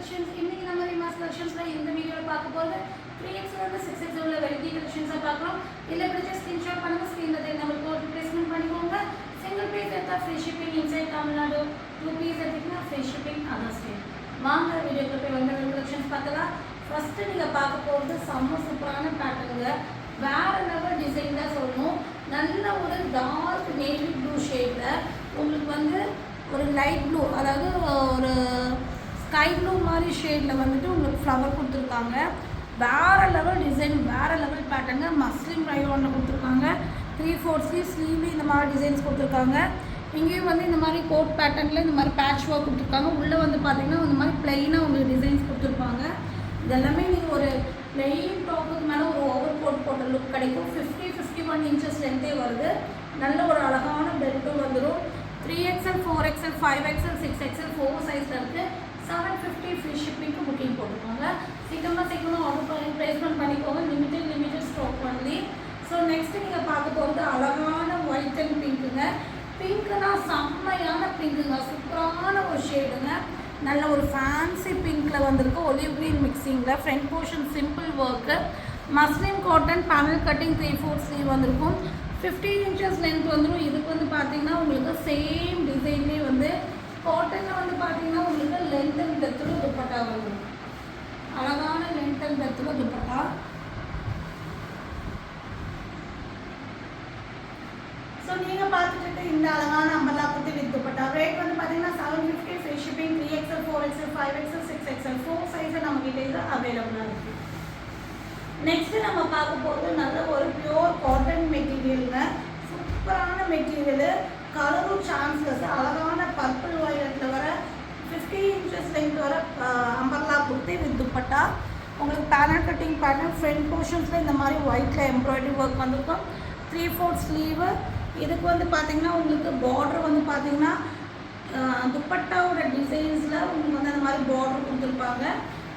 collections. இன்னைக்கு நம்ம விமாஸ் collectionsல இந்த வீடியோல பார்க்க போறது 3x ல இருந்து 6x உள்ள வெரைட்டி collections பார்க்கலாம். இல்ல பிடிச்ச ஸ்கிரீன்ஷாட் பண்ணுங்க. ஸ்கிரீன்ல தெரிய நம்ம கோட் ரிப்ளேஸ்மென்ட் பண்ணிக்கோங்க. சிங்கிள் பீஸ் எடுத்தா free shipping inside Tamil Nadu, 2 piece எடுத்தீங்கன்னா ஃப்ரீ ஷிப்பிங் அதர் ஸ்டேட். வாங்க வீடியோக்குள்ள போய் வந்த collections பார்க்கலாம். ஃபர்ஸ்ட் நீங்க பார்க்க போறது செம்ம சூப்பரான பேட்டர்னுங்க. வேற லெவல் டிசைன் தான் சொல்லணும். நல்ல ஒரு டார்க் நேவி ப்ளூ ஷேட்ல உங்களுக்கு வந்து ஒரு லைட் ப்ளூ, அதாவது ஒரு ஸ்கை ப்ளூ மாதிரி ஷேடில் வந்துட்டு உங்களுக்கு ஃப்ளவர் கொடுத்துருக்காங்க. வேறு லெவல் டிசைன், வேறு லெவல் பேட்டர்னு மஸ்லிம் ரயோனில் கொடுத்துருக்காங்க. 3/4 ஸ்லீவ் இந்த மாதிரி டிசைன்ஸ் கொடுத்துருக்காங்க. இங்கேயும் வந்து இந்த மாதிரி கோட் பேட்டர்னில் இந்த மாதிரி பேட்ச் ஒர்க் கொடுத்துருக்காங்க. உள்ளே வந்து பார்த்திங்கன்னா இந்த மாதிரி ப்ளெயினாக உங்களுக்கு டிசைன்ஸ் கொடுத்துருப்பாங்க. இதெல்லாமே நீங்கள் ஒரு ப்ளெயின் டாப்புக்கு மேலே ஒரு ஓவர் கோட் போட்ட லுக் கிடைக்கும். 50-51 இன்ச்சஸ் லென்த்தே வருது. நல்ல ஒரு அழகான பெல்ட்டும் வந்துடும். 3XL, 4XL, 5XL, 6XL 4 சைஸில் இருக்குது. 750 ஃப்ரீ ஷிப்பிங்க்கு புக்கிங் போட்டுக்கோங்க. சீக்கிரமாக ஆர்டர் ப்ளேஸ்மெண்ட் பண்ணிக்கோங்க. Limited stock only. So next நீங்கள் பார்க்க போகிறது அழகான ஒயிட் அண்ட் பிங்க்குங்க. பிங்க்குனா செம்மையான பிங்க்குங்க, சூப்பரான ஒரு ஷேடுங்க. நல்ல ஒரு ஃபேன்சி பிங்க்கில் வந்திருக்கு. ஒலிவ் க்ரீன் மிக்சிங்கில் front portion simple work, muslin cotton panel cutting 3/4 sleeve வந்திருக்கும். 50 இன்ச்சஸ் லென்த் வந்துடும். இதுக்கு வந்து பார்த்தீங்கன்னா உங்களுக்கு சேம் டிசைன்லேயே வந்து காட்டனில் வந்து பார்த்தீங்கன்னா உங்களுக்கு லென்த் அண்ட் டெத்தில் துப்பட்டா வந்துடும். அழகான லென்த் அண்ட் டெத்தில் துப்பட்டா. ஸோ நீங்கள் பார்த்துட்டு இருக்க இந்த அழகான umbrella kurti with dupatta rate வந்து பார்த்தீங்கன்னா 750 free shipping. 3XL, 4XL, 5XL, 6XL 4 சைஸை நம்மகிட்ட இது அவைலபிளாக இருக்குது. நெக்ஸ்ட்டு நம்ம பார்க்க போகிறது நல்ல ஒரு பியூர் காட்டன் மெட்டீரியலுங்க. சூப்பரான மெட்டீரியலு, கலரும் சான்ஸ்லெஸ், அழகான பர்பிள் வயலட்டில் வர 50 இன்ச்சஸ் லென்த் வர அம்பர்லா குர்த்தி வித் துப்பட்டா. உங்களுக்கு பேனல் கட்டிங் பேட்டர்ன், ஃப்ரண்ட் போர்ஷன்ஸில் இந்த மாதிரி ஒயிட்டில் எம்ப்ராய்டரி ஒர்க் வந்திருக்கும். 3/4 ஸ்லீவு. இதுக்கு வந்து பார்த்திங்கன்னா உங்களுக்கு பார்டர் வந்து பார்த்திங்கன்னா துப்பட்டாவோட டிசைன்ஸில் உங்களுக்கு வந்து அந்த மாதிரி பார்டர் கொடுத்துருப்பாங்க.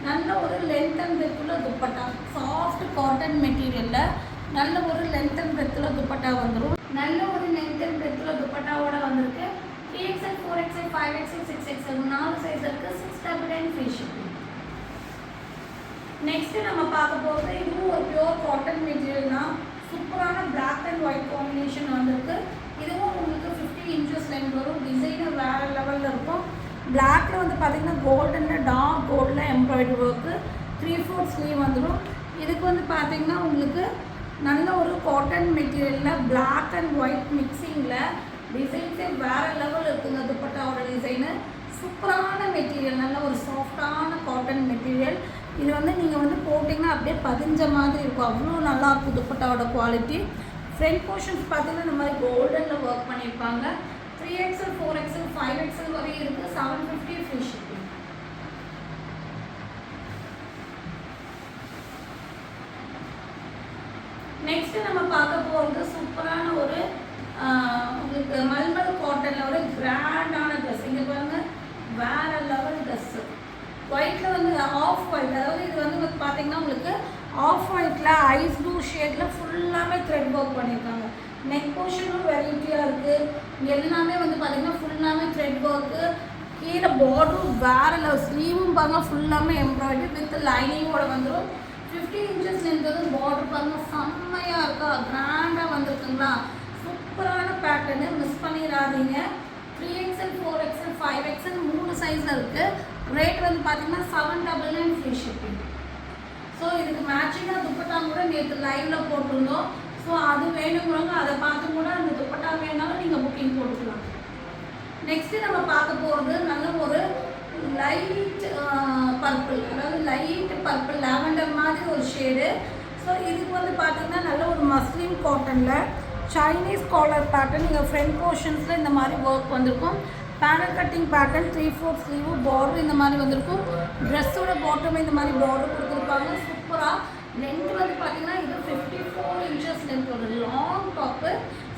நல்ல ஒரு லென்த் அண்ட் பிரெத்துள்ள துப்பட்டா, சாஃப்ட் காட்டன் மெட்டீரியலில் நல்ல ஒரு லென்த் அண்ட் பிரெத்துள்ள துப்பட்டா வந்துடும். நல்ல ஒரு லென்த் அண்ட் பிரெத்துள்ள துப்பட்டாவோட வந்திருக்கு. 3XL, 4XL, 5XL, 6XL 4 size இருக்குது. 699 ஃப்ரீ ஷிப்பிங். நெக்ஸ்ட்டு நம்ம பார்க்க போகிறது இதுவும் ஒரு பியூர் காட்டன் மெட்டீரியல் தான். சூப்பரான பிளாக் அண்ட் ஒயிட் காம்பினேஷன் வந்திருக்கு. இதுவும் உங்களுக்கு 50 இன்ச்சஸ் லென்த் வரும். டிசைனர் வேறு லெவலில் இருக்கும். பிளாக்ல வந்து பார்த்திங்கன்னா கோல்டனில் டார்க் கோல்டில் எம்ப்ராய்டரி ஒர்க்கு, 3/4 ஸ்லீவ் வந்துடும். இதுக்கு வந்து பார்த்திங்கன்னா உங்களுக்கு நல்ல ஒரு காட்டன் மெட்டீரியலில் பிளாக் அண்ட் ஒயிட் மிக்சிங்கில் டிசைன்ஸே வேறு லெவல் இருக்குங்க. துப்பட்டாவோட டிசைனு சூப்பரான மெட்டீரியல், நல்ல ஒரு சாஃப்டான காட்டன் மெட்டீரியல். இது வந்து நீங்கள் வந்து போட்டிங்கன்னா அப்படியே பதிஞ்ச மாதிரி இருக்கும். அவ்வளோ நல்லாயிருக்கும் துப்பட்டாவோட குவாலிட்டி. ஃப்ரண்ட் போர்ஷன்ஸ் பார்த்திங்கன்னா இந்த மாதிரி கோல்டனில் ஒர்க் பண்ணியிருப்பாங்க. 3XL, 4XL, 5XL வரையும் இருக்குது. 750 ஃப்ரீ ஷிப்பிங். நெக்ஸ்ட்டு நம்ம பார்க்க போகிறது சூப்பரான ஒரு உங்களுக்கு மல்மல் காட்டனில் ஒரு கிராண்டான ட்ரெஸ். இங்கே பாருங்கள், வேறு லெவல் ட்ரெஸ்ஸு. ஒயிட்டில் வந்து ஆஃப் ஒயிட், அதாவது இது வந்து பார்த்திங்கன்னா உங்களுக்கு ஆஃப் ஒயிட்டில் ஐஸ் ப்ளூ ஷேடில் ஃபுல்லாமே த்ரெட் ஒர்க் பண்ணியிருக்காங்க. நெக் போர்ஷனும் வெரைட்டியாக இருக்குது. எல்லாமே வந்து பார்த்திங்கன்னா ஃபுல்லாமே த்ரெட் ஒர்க்கு. கீழே பார்டரும் வேறு லெவல், ஸ்லீவும் பாருங்கள் ஃபுல்லாமே எம்ப்ராய்டரி வித் லைனிங்கோட வந்துடும். 50 இன்ச்சஸ் லென்த் வந்து பார்டர் பாருங்கள் செம்மையாக இருக்கா, கிராண்டாக வந்துருக்குங்களா. சூப்பரான பேட்டர்னு, மிஸ் பண்ணிடாதீங்க. 3XL, 4XL, 5XL 3 சைஸில் இருக்குது. ரேட் வந்து பார்த்திங்கன்னா 799 ஃப்ரீ ஷிப்பிங். ஸோ இதுக்கு மேட்சிங்காக துப்பட்டா கூட நேற்று லைவில் போட்டிருந்தோம். ஸோ அது வேணுங்கிறவங்க அதை பார்த்து கூட அந்த துப்பட்டா வேணாலும் நீங்கள் புக்கிங் போட்டுக்கலாம். நெக்ஸ்ட்டு நம்ம பார்க்க போகிறது நல்ல ஒரு லைட் பர்பிள், அதாவது லைட் பர்பிள் லாவெண்டர் மாதிரி ஒரு ஷேடு. ஸோ இதுக்கு வந்து பார்த்திங்கன்னா நல்ல ஒரு மஸ்லின் காட்டனில் சைனீஸ் காலர் பேட்டர்ன். நீங்கள் ஃப்ரண்ட் போர்ஷன்ஸில் இந்த மாதிரி ஒர்க் வந்திருக்கும். Panel cutting pattern, 3/4 sleeve, border இந்த மாதிரி வந்திருக்கும். ட்ரெஸ்ஸோட பாட்டமே இந்த மாதிரி பார்டர் கொடுத்துருப்பாங்க. சூப்பராக லென்த் வந்து பார்த்திங்கன்னா இது 54 இன்ச்சஸ் லென்த் ஒரு லாங் டாப்பு.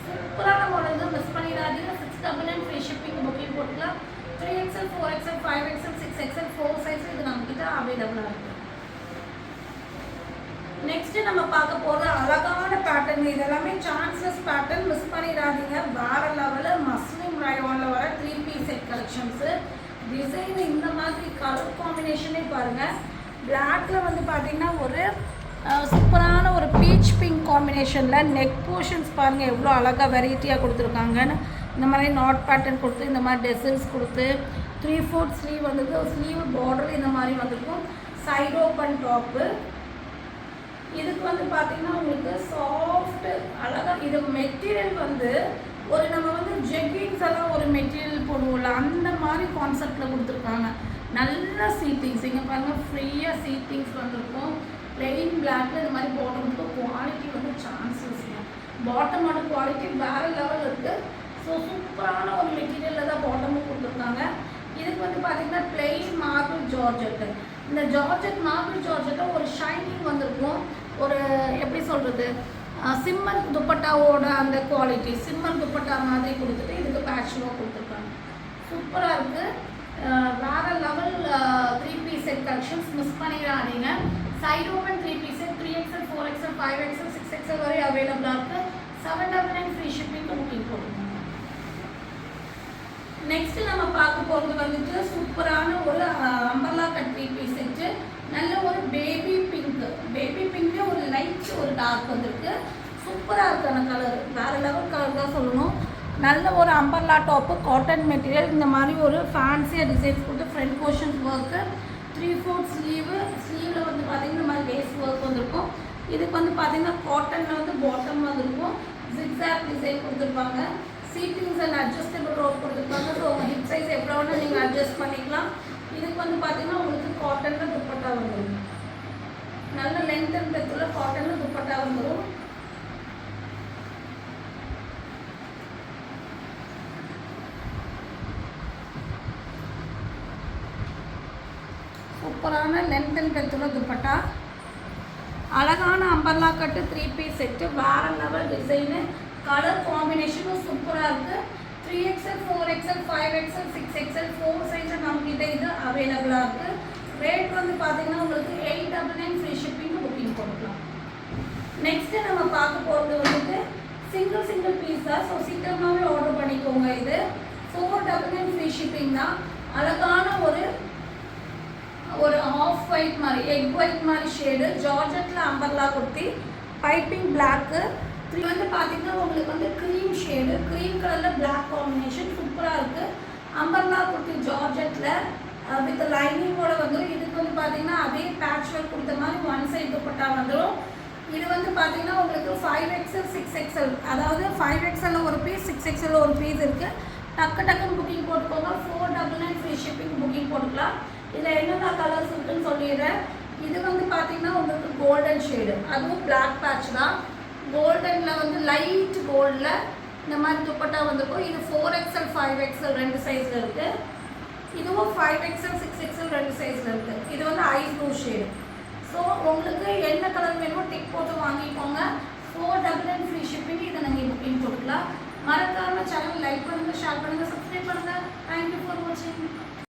சூப்பரான மாடல் தான், மிஸ் பண்ணிடாதீங்க. 699 ஃப்ரீ ஷிப்பிங் புக்கிங் போட்டுக்கலாம். 3XL, 4XL, 5XL, 6XL 4 size இது நம்மக்கிட்ட அவைலபிளாக இருக்குது. நெக்ஸ்ட்டு நம்ம பார்க்க போகிறது அழகான பேட்டர்ன். இதெல்லாமே சான்ஸ்லெஸ் பேட்டர்ன், மிஸ் பண்ணிடாதீங்க. வேறு லெவலில் மஸ்லிம் ரயோனில் வர 3 பீஸ் செட் கலெக்ஷன்ஸு. டிசைன் இந்த மாதிரி கலர் காம்பினேஷனே பாருங்கள். பிளாக்ல வந்து பார்த்தீங்கன்னா ஒரு சூப்பரான ஒரு பீச் பிங்க் காம்பினேஷனில் நெக் போர்ஷன்ஸ் பாருங்கள் எவ்வளோ அழகாக வெரைட்டியாக கொடுத்துருக்காங்கன்னு. இந்த மாதிரி நாட் பேட்டர்ன் கொடுத்து இந்த மாதிரி டெசல்ஸ் கொடுத்து 3/4 ஸ்லீவ் வந்துருக்கு. ஸ்லீவ் பார்டர் இந்த மாதிரி வந்திருக்கும். Side open top. இதுக்கு வந்து பார்த்தீங்கன்னா உங்களுக்கு சாஃப்ட் அழகாக இது மெட்டீரியல் வந்து ஒரு நம்ம வந்து ஜெக்கின்ஸ் எல்லாம் ஒரு மெட்டீரியல் போடுவோம்ல அந்த மாதிரி கான்செப்டில் கொடுத்துருக்காங்க. நல்ல சீட்டிங்ஸ் இங்கே பாருங்கள் ஃப்ரீயாக சீட்டிங்ஸ் வந்திருக்கும். பிளெயின் பிளாக்ல இந்த மாதிரி பாட்டமுக்கு குவாலிட்டி வந்து சான்சஸ் இல்லை. பாட்டமோட குவாலிட்டி வேறு லெவல் இருக்குது. ஸோ சூப்பரான ஒரு மெட்டீரியலில் தான் பாட்டமும் கொடுத்துருக்காங்க. இதுக்கு வந்து பார்த்திங்கன்னா பிளெயின் மார்பிள் ஜார்ஜெட்டு. இந்த ஜார்ஜெட் மார்பிள் ஜார்ஜெட்டில் ஒரு ஷைனிங் வந்திருக்கும். ஒரு எப்படி சொல்கிறது சிம்மர் துப்பட்டாவோட அந்த குவாலிட்டி சிம்மர் துப்பட்டா மாதிரி கொடுத்துட்டு இதுக்கு பேட்சுவாக கொடுத்துருக்காங்க. சூப்பராக இருக்குது. வேறு level 3 piece set collections miss பண்ணிடாதீங்க. Side open 3 piece set 3XL 4XL 5XL 6XL வரை அவைலபிளாக இருக்குது. 799 ஃப்ரீ ஷிப்பிங்க்கு புக்கிங் போடுங்க. நெக்ஸ்ட்டு நம்ம பார்க்க போகிறது வந்துட்டு சூப்பரான ஒரு அம்பர்லா கட் 3 பீஸ் செட்டு. நல்ல ஒரு பேபி பிங்க்ல ஒரு லைட் ஒரு டார்க் வந்திருக்கு. சூப்பராக இருக்குது அந்த கலர். வேறு லெவல் கலர் தான் சொல்லணும். நல்ல ஒரு அம்பர்லா டாப்பு காட்டன் மெட்டீரியல். இந்த மாதிரி ஒரு ஃபேன்சியாக டிசைன்ஸ் கொடுத்து ஃப்ரண்ட் போர்ஷன்ஸ் ஒர்க்கு 3/4 ஸ்லீவில் வந்து பார்த்திங்கன்னா இந்த மாதிரி லேஸ் ஒர்க் வந்திருக்கும். இதுக்கு வந்து பார்த்திங்கன்னா காட்டனில் வந்து பாட்டம் வந்திருக்கும். ஜிக்ஸாக் டிசைன் கொடுத்துருப்பாங்க. சீட்டிங்ஸ் அண்ட் அட்ஜஸ்டபிள் ரோப் கொடுத்துருப்பாங்க. ஸோ உங்கள் ஹிப் சைஸ் எவ்வளோ வேணால் நீங்கள் அட்ஜஸ்ட் பண்ணிக்கலாம். இதுக்கு வந்து பார்த்திங்கன்னா உங்களுக்கு காட்டனில் துப்பட்டா வந்துடும். நல்ல லென்த் அண்ட் பெத்துல காட்டனில் துப்பட்டா வந்துடும். சூப்பரான லென்த் அண்ட் பெத்துல துப்பட்டா. அழகான அம்பர்லா கட்டு 3 பீஸ் செட்டு. வேறு லெவல் டிசைனு. கலர் காம்பினேஷனும் சூப்பராக இருக்குது. 3XL 4XL 5XL 6XL 4 size நம்மகிட்ட இது அவைலபிளாக இருக்குது. ரேட் வந்து பார்த்திங்கன்னா உங்களுக்கு 899 ஃப்ரீ ஷிப்பிங்கு புக்கிங் கொடுக்கலாம். நெக்ஸ்ட்டு நம்ம பார்க்க போகிறது வந்துட்டு சிங்கிள் பீஸ் தான். ஸோ சீக்கிரமாகவே ஆர்டர் பண்ணிக்கோங்க. இது 499 ஃப்ரீ ஷிப்பிங் தான். அழகான ஒரு ஆஃப் ஒயிட் மாதிரி எக் ஒயிட் மாதிரி ஷேடு ஜார்ஜெட்டில் அம்பர்லா குர்த்தி பைப்பிங் பிளாக்கு. இது வந்து பார்த்திங்கன்னா உங்களுக்கு வந்து க்ரீம் ஷேடு க்ரீம் கலரில் பிளாக் காம்பினேஷன் சூப்பராக இருக்குது. அம்பர்லா குர்த்தி ஜார்ஜெட்டில் வித் லைனிங்கோட வந்துடும். இதுக்கு வந்து பார்த்திங்கன்னா அதே பேட்ச் ஒர்க் கொடுத்த மாதிரி ஒன் சைடு துப்பட்டா வந்துடும். இது வந்து பார்த்திங்கன்னா உங்களுக்கு 5XL 6XL அதாவது 5XL ஒரு பீஸ் 6XL ஒரு பீஸ் இருக்குது. டக்குன்னு புக்கிங் போட்டுக்கோங்க. 499 ஃப்ரீ ஷிப்பிங் புக்கிங் போட்டுக்கலாம். இதில் என்னென்ன கலர்ஸ் இருக்குன்னு சொல்லிடுறேன். இது வந்து பார்த்திங்கன்னா உங்களுக்கு கோல்டன் ஷேடு அதுவும் பிளாக் பேட்ச் தான். கோல்டனில் வந்து லைட் கோல்டில் இந்த மாதிரி துப்பட்டா வந்துருக்கும். இது 4XL 5XL 2 சைஸில் இருக்குது. இதுவும் 5XL 6XL 2 சைஸில் இருக்குது. இது வந்து ஐஸ் ப்ளூ ஷேடு. ஸோ உங்களுக்கு என்ன கலர் வேணுமோ டிக் போட்டு வாங்கிக்கோங்க. 499 ஃப்ரீ ஷிப்பிங். இதை நீங்கள் புக்கிங் போட்டுக்கலாம். மறக்காமல் சேனல் லைக் பண்ணுங்கள், ஷேர் பண்ணுங்கள், சப்ஸ்கிரைப் பண்ணுங்கள். தேங்க்யூ ஃபார் வாட்சிங்.